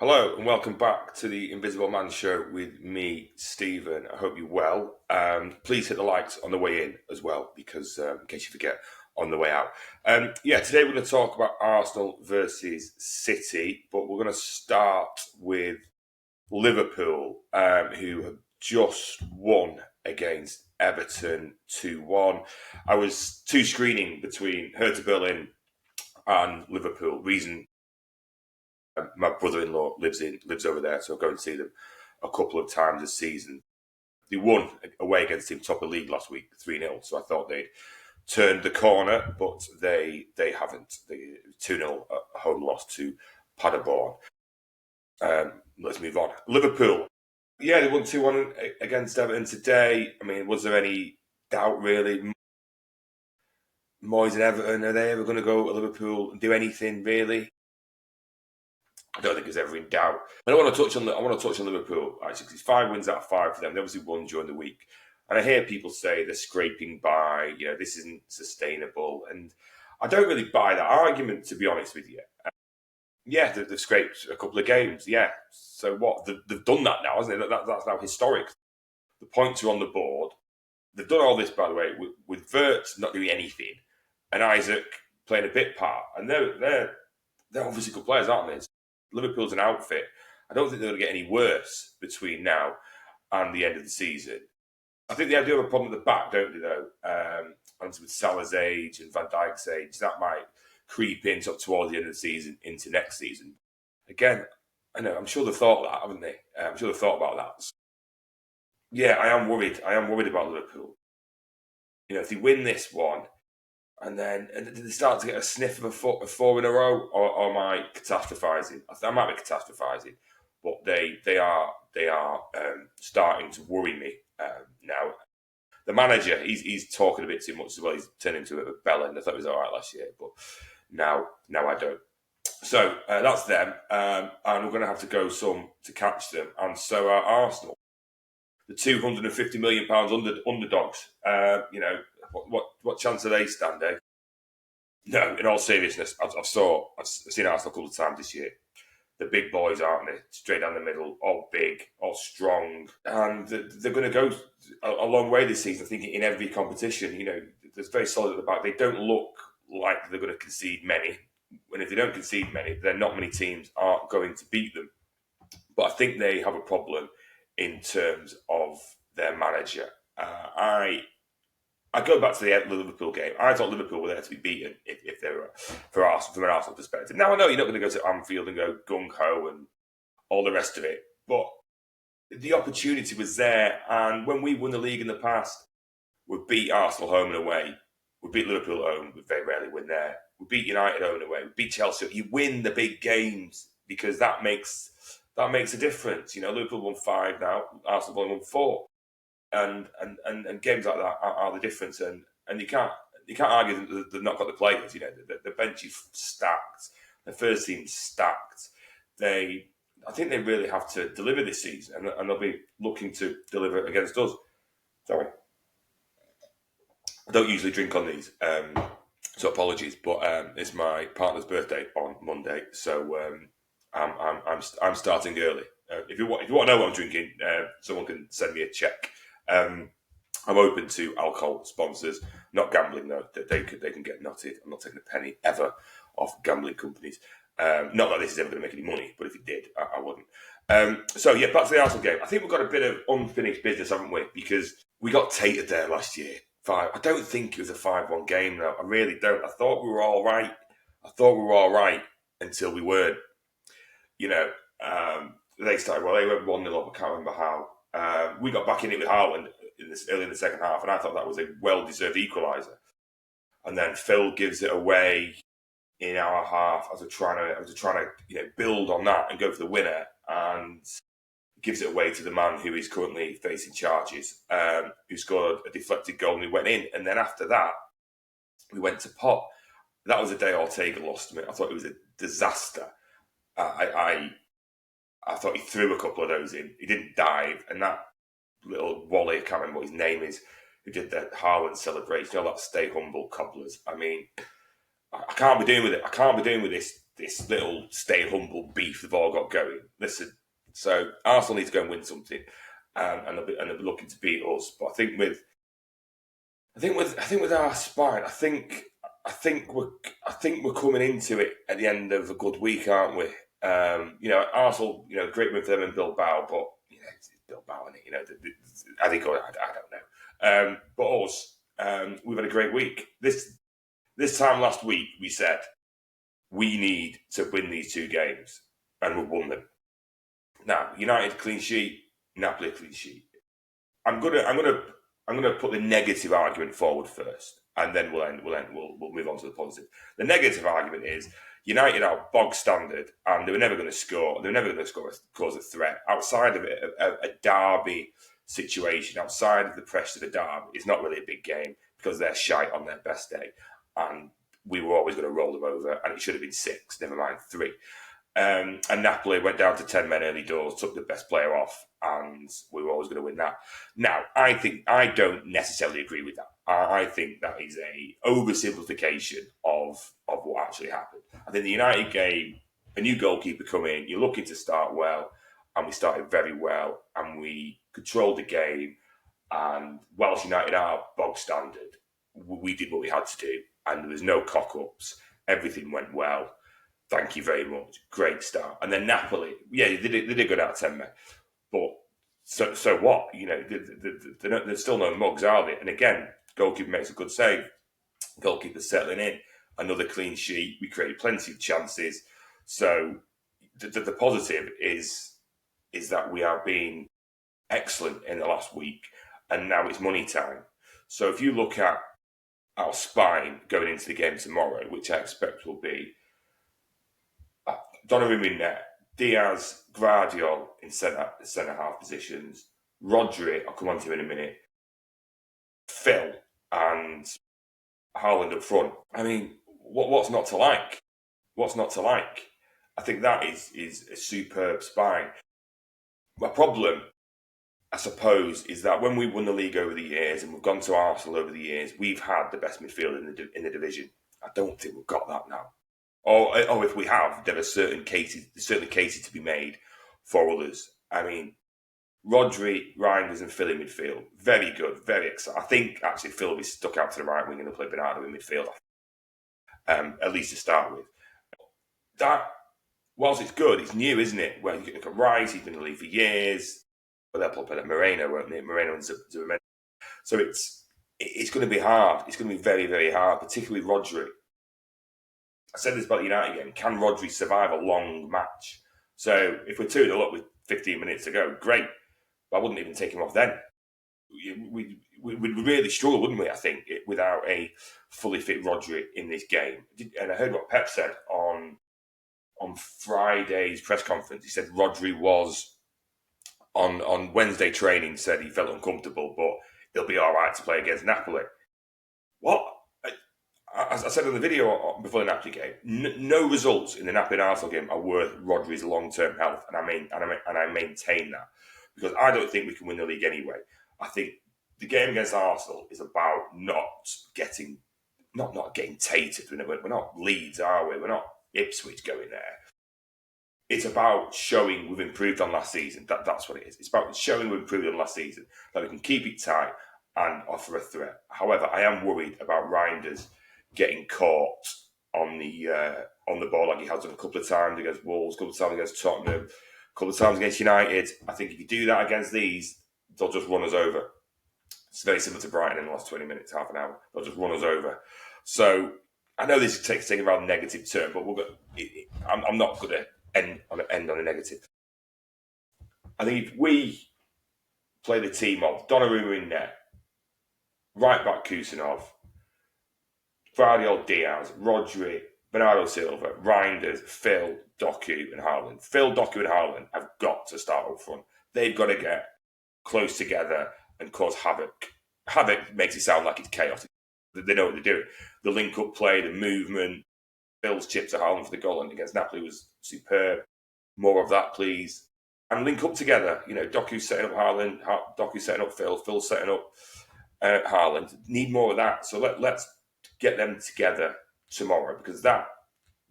Hello and welcome back to the Invisible Man Show with me, Stephen. I hope you're well. Please hit the likes on the way in as well, because in case you forget on the way out. Today we're going to talk about Arsenal versus City, but we're going to start with Liverpool, who have just won against Everton 2-1. I was screening between Hertha Berlin and Liverpool. Reason my brother-in-law lives over there, so I go and see them a couple of times this season. They won away against Team Top of the League last week, 3-0, so I thought they'd turned the corner, but they haven't. They 2-0 home loss to Paderborn. Let's move on. Liverpool, they won 2-1 against Everton today. I mean, was there any doubt really? Moyes and Everton, are they ever going to go to Liverpool and do anything really? I don't think there's ever in doubt. And I want to touch on Liverpool actually, because it's 5 wins out of 5 for them. They obviously won during the week, and I hear people say they're scraping by. This isn't sustainable, and I don't really buy that argument, to be honest with you. They've scraped a couple of games. Yeah, so what? They've done that now, hasn't it? That's now historic. The points are on the board. They've done all this, by the way, with Wirtz not doing anything, and Isaac playing a bit part, and they're obviously good players, aren't they? Liverpool's an outfit. I don't think they're going to get any worse between now and the end of the season. I think they do have a problem at the back, don't they, though? And with Salah's age and Van Dijk's age, that might creep in towards the end of the season into next season. Again, I know, I'm sure they've thought that, haven't they? I'm sure they've thought about that. Yeah, I am worried. I am worried about Liverpool. If they win this one, and did they start to get a sniff of a 4 in a row, or am I catastrophising? I might be catastrophising, but they are starting to worry me now. The manager, he's talking a bit too much as well. He's turned into a bellend. I thought he was all right last year, but now I don't. So that's them, and we're going to have to go some to catch them, and so are Arsenal. The £250 million underdogs. What chance are they standing? No, in all seriousness, I've seen Arsenal a couple of times this year. The big boys, aren't they? Straight down the middle, all big, all strong, and they're going to go a long way this season. I think in every competition, they're very solid at the back. They don't look like they're going to concede many. And if they don't concede many, then not many teams are going to beat them. But I think they have a problem in terms of their manager. I go back to the Liverpool game. I thought Liverpool were there to be beaten if they were for Arsenal, from an Arsenal perspective. Now I know you're not going to go to Anfield and go gung ho and all the rest of it, but the opportunity was there. And when we won the league in the past, we beat Arsenal home and away. We beat Liverpool at home. We very rarely win there. We beat United home and away. We beat Chelsea. You win the big games because that makes a difference. Liverpool won 5 now. Arsenal only won 4. And games like that are the difference, and you can't argue that they've not got the players. The bench is stacked, the first team's stacked. I think they really have to deliver this season, and they'll be looking to deliver against us. Sorry, I don't usually drink on these, so apologies. But it's my partner's birthday on Monday, so I'm starting early. If you want to know what I'm drinking, someone can send me a check. I'm open to alcohol sponsors, not gambling though. They can get knotted. I'm not taking a penny ever off gambling companies. Not that this is ever going to make any money, but if it did, I wouldn't. Back to the Arsenal game. I think we've got a bit of unfinished business, haven't we? Because we got tated there last year. I don't think it was a 5-1 game though. I really don't. I thought we were all right. Until we weren't. They started well. They went 1-0 up. I can't remember how. We got back in it with Haaland early in the second half, and I thought that was a well-deserved equaliser. And then Phil gives it away in our half as we're trying to build on that and go for the winner, and gives it away to the man who is currently facing charges, who scored a deflected goal and we went in. And then after that, we went to pot. That was the day Ortega lost to me. I thought it was a disaster. I thought he threw a couple of those in. He didn't dive. And that little Wally, I can't remember what his name is, who did that Haaland celebration, all that stay humble cobblers. I mean, I can't be doing with it. I can't be doing with this this little stay humble beef they've all got going. Listen, so Arsenal need to go and win something, and they'll be looking to beat us. But I think with our spine, I think we're coming into it at the end of a good week, aren't we? Arsenal, great win for them in Bilbao, but it's Bilbao, isn't it? I think I don't know. But us, we've had a great week. This time last week, we said we need to win these two games, and we've won them. Now, United clean sheet, Napoli clean sheet. I'm gonna put the negative argument forward first, and then we'll move on to the positive. The negative argument is United are bog standard, and they were never going to score. They were never going to cause a threat outside of a derby situation. Outside of the pressure of the derby, it's not really a big game because they're shite on their best day, and we were always going to roll them over, and it should have been 6, never mind 3. And Napoli went down to 10 men early doors, took the best player off, and we were always going to win that. Now, I don't necessarily agree with that. I think that is a oversimplification of what actually happened. I think the United game, a new goalkeeper come in, you're looking to start well, and we started very well, and we controlled the game, and whilst United are bog standard, we did what we had to do, and there was no cock-ups. Everything went well. Thank you very much. Great start. And then Napoli, they did go down 10 men. But so what? There's still no mugs, are they? And again, goalkeeper makes a good save. Goalkeeper settling in. Another clean sheet. We created plenty of chances. So the positive is that we have been excellent in the last week. And now it's money time. So if you look at our spine going into the game tomorrow, which I expect will be Donnarumma in net, Diaz, Gvardiol in centre half positions, Rodri, I'll come on to in a minute, Phil and Haaland up front. I mean, what's not to like? What's not to like? I think that is a superb spine. My problem, I suppose, is that when we won the league over the years and we've gone to Arsenal over the years, we've had the best midfield in the division. I don't think we've got that now. Or if we have, there are certainly cases to be made for others. I mean, Rodri, Reinders and Phil in midfield. Very good, very exciting. I think actually Phil will be stuck out to the right wing and they'll play Bernardo in midfield, at least to start with. That, whilst it's good, it's new, isn't it? Well, you can look at Rice, he's been in the league for years. But they'll play Moreno, won't they? Moreno and Zubimendis. So it's going to be hard. It's going to be very, very hard, particularly Rodri. I said this about the United game. Can Rodri survive a long match? So if we're 2-0 up with 15 minutes to go, great. But I wouldn't even take him off then. We'd really struggle, wouldn't we, I think, without a fully fit Rodri in this game. And I heard what Pep said on Friday's press conference. He said Rodri was, on Wednesday training, said he felt uncomfortable, but he'll be all right to play against Napoli. What? As I said in the video before the Napoli game, no results in the Napoli and Arsenal game are worth Rodri's long-term health, and I maintain that because I don't think we can win the league anyway. I think the game against Arsenal is about not getting tated. We're not Leeds, are we? We're not Ipswich going there. It's about showing we've improved on last season. That's what it is. It's about showing we've improved on last season, that we can keep it tight and offer a threat. However, I am worried about Reinders getting caught on the ball like he has done a couple of times against Wolves, a couple of times against Tottenham, a couple of times against United. I think if you do that against these, they'll just run us over. It's very similar to Brighton in the last 20 minutes, half an hour. They'll just run us over. So I know this is taking a rather negative turn, but I'm not going to end on a negative. I think if we play the team of Donnarumma in net, right back Kusanov, Gvardiol, Diaz, Rodri, Bernardo Silva, Reinders, Phil, Doku and Haaland. Phil, Doku and Haaland have got to start up front. They've got to get close together and cause havoc. Havoc makes it sound like it's chaotic. They know what they're doing. The link-up play, the movement, Phil's chip to Haaland for the goal against Napoli was superb. More of that, please. And link up together. Doku's setting up Haaland, Doku's setting up Phil, Phil's setting up Haaland. Need more of that. So let's get them together tomorrow because that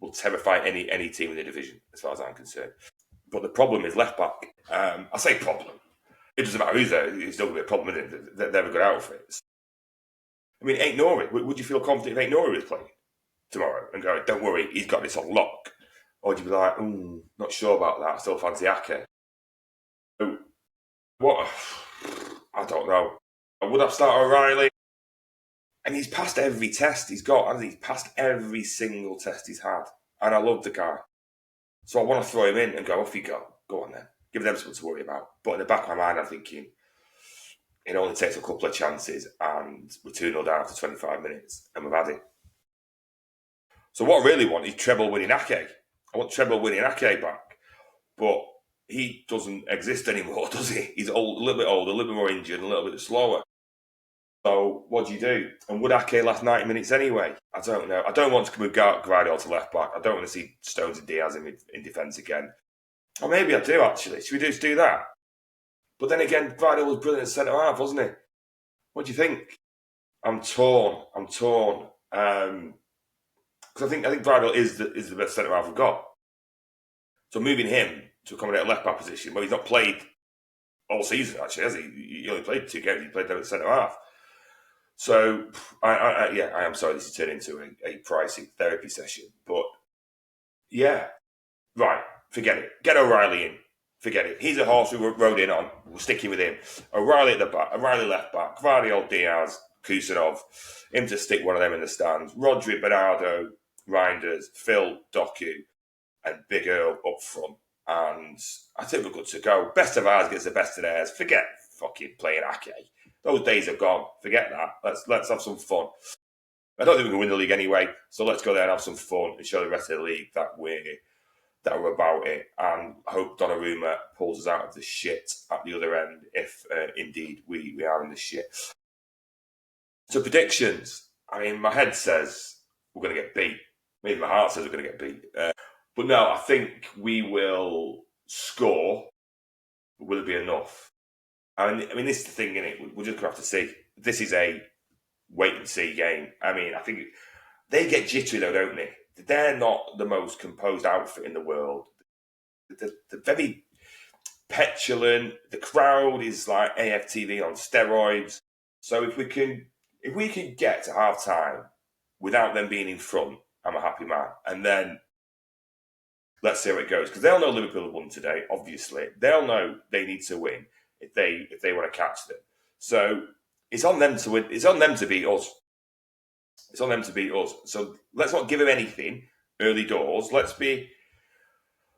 will terrify any team in the division, as far as I'm concerned. But the problem is left back. I say problem. It doesn't matter who's there. It's still going to be a problem, isn't it? They're a good outfits. I mean, Ain't Nori. Would you feel confident if Ain't Nori was playing tomorrow and go, don't worry, he's got this on lock? Or would you be like, not sure about that, I still fancy Ake? What? I don't know. Would I start O'Reilly? And he's passed every test he's got, hasn't he? He's passed every single test he's had. And I love the guy. So I want to throw him in and go, off you go. Go on then. Give them something to worry about. But in the back of my mind, I'm thinking, it only takes a couple of chances and we're 2-0 down after 25 minutes and we've had it. So what I really want is treble winning Ake. I want treble winning Ake back. But he doesn't exist anymore, does he? He's old, a little bit older, a little bit more injured, and a little bit slower. So what do you do? And would Ake last 90 minutes anyway? I don't know. I don't want to move Guardiola to left back. I don't want to see Stones and Diaz in defence again. Or maybe I do, actually. Should we just do that? But then again, Guardiola was brilliant at centre-half, wasn't he? What do you think? I'm torn. Because I think Guardiola is the best centre-half we've got. So moving him to accommodate a left-back position, well, he's not played all season, actually, has he? He only played 2 games. He played them at centre-half. So, I am sorry this has turned into a pricey therapy session. But, yeah. Right, forget it. Get O'Reilly in. Forget it. He's a horse we rode in on. We're sticking with him. O'Reilly at the back. O'Reilly left back. Gvardiol, Diaz, Kusanov. Him to stick one of them in the stands. Rodri, Bernardo, Reinders, Phil, Doku, and Big Earl up front. And I think we're good to go. Best of ours gets the best of theirs. Forget fucking playing Ake. Those days are gone. Forget that. Let's have some fun. I don't think we can win the league anyway, so let's go there and have some fun and show the rest of the league that we're about it. And I hope Donnarumma pulls us out of the shit at the other end, if indeed we are in the shit. So predictions. I mean, my head says we're going to get beat. Maybe my heart says we're going to get beat. But no, I think we will score. But will it be enough? I mean, this is the thing, innit? We're just going to have to see. This is a wait-and-see game. I mean, I think they get jittery, though, don't they? They're not the most composed outfit in the world. They're very petulant. The crowd is like AFTV on steroids. So if we can get to half-time without them being in front, I'm a happy man. And then let's see how it goes. Because they'll know Liverpool have won today, obviously. They'll know they need to win if they want to catch them. So it's on them to win. It's on them to beat us. It's on them to beat us. So let's not give them anything early doors. Let's be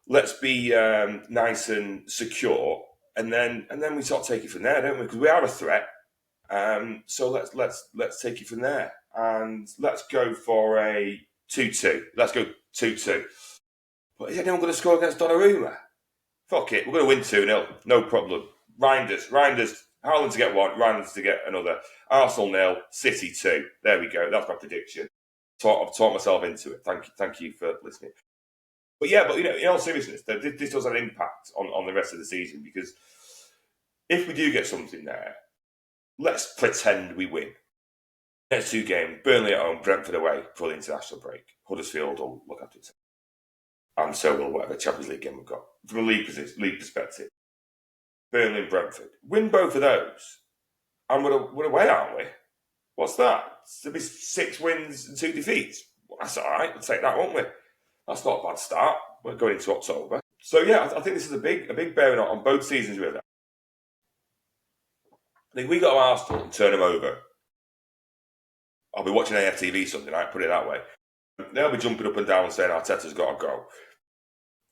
nice and secure, and then we sort of take it from there, don't we? Because we are a threat. So let's take it from there, and let's go for a 2-2. Let's go 2-2. But is anyone going to score against Donnarumma? Fuck it, we're going to win 2-0. No problem. Reinders, Haaland to get one, Reinders to get another. Arsenal 0, City 2. There we go. That's my prediction. I've taught myself into it. Thank you for listening. But yeah, in all seriousness, this does have an impact on the rest of the season, because if we do get something there, let's pretend we win. Next 2 games, Burnley at home, Brentford away for the international break. Huddersfield will look after it. And so will whatever Champions League game we've got. From a league perspective. Burnley and Brentford. Win both of those. And we're away, aren't we? What's that? There'll be 6 wins and 2 defeats. Well, that's all right. We'll take that, won't we? That's not a bad start. We're going into October. So, yeah, I think this is a big bearing on both seasons, really. I think we got to Arsenal and turn them over. I'll be watching AFTV Sunday night, put it that way. They'll be jumping up and down saying Arteta's got to go.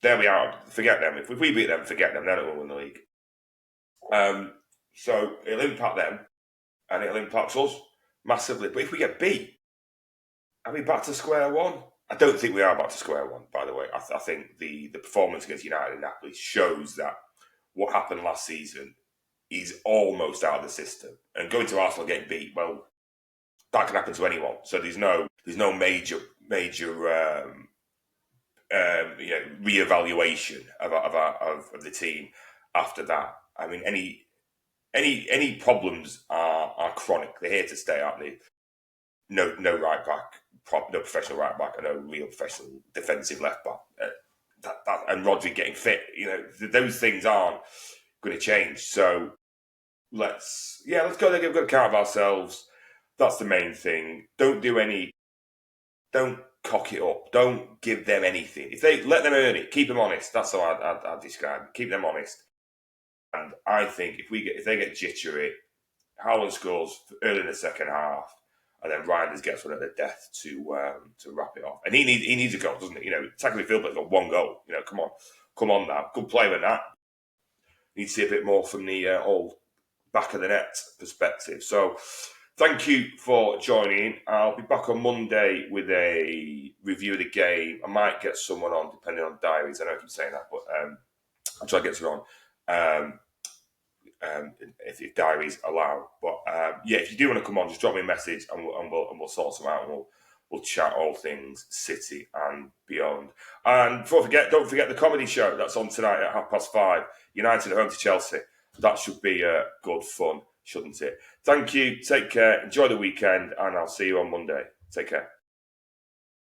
There we are. Forget them. If we beat them, forget them. Then it will win the league. So it'll impact them, and it'll impact us massively. But if we get beat, are we back to square one? I don't think we are back to square one, by the way. I think the performance against United and Napoli shows that what happened last season is almost out of the system. And going to Arsenal getting beat, well, that can happen to anyone. So there's no major reevaluation of the team after that. I mean, any problems are chronic. They're here to stay, aren't they? No right back, no professional right back and no real professional defensive left back. And Rodri getting fit, those things aren't going to change. So let's go there, get a good account of ourselves. That's the main thing. Don't cock it up. Don't give them anything. If they let them earn it, keep them honest. That's how I'd describe it. Keep them honest. And I think if they get jittery, Howland scores early in the second half, and then Reinders gets one at the death to wrap it off. And he needs a goal, doesn't he? Technically Philbin's got one goal. Come on now. Good play with that. Need to see a bit more from the old back of the net perspective. So thank you for joining. I'll be back on Monday with a review of the game. I might get someone on, depending on diaries. I know I keep saying that, but I'll try to get someone on. If diaries allow, but if you do want to come on, just drop me a message and we'll sort some out, and we'll chat all things City and beyond. And don't forget the comedy show that's on tonight at 5:30. United at home to Chelsea. That should be good fun, shouldn't it? Thank you. Take care. Enjoy the weekend, and I'll see you on Monday. Take care.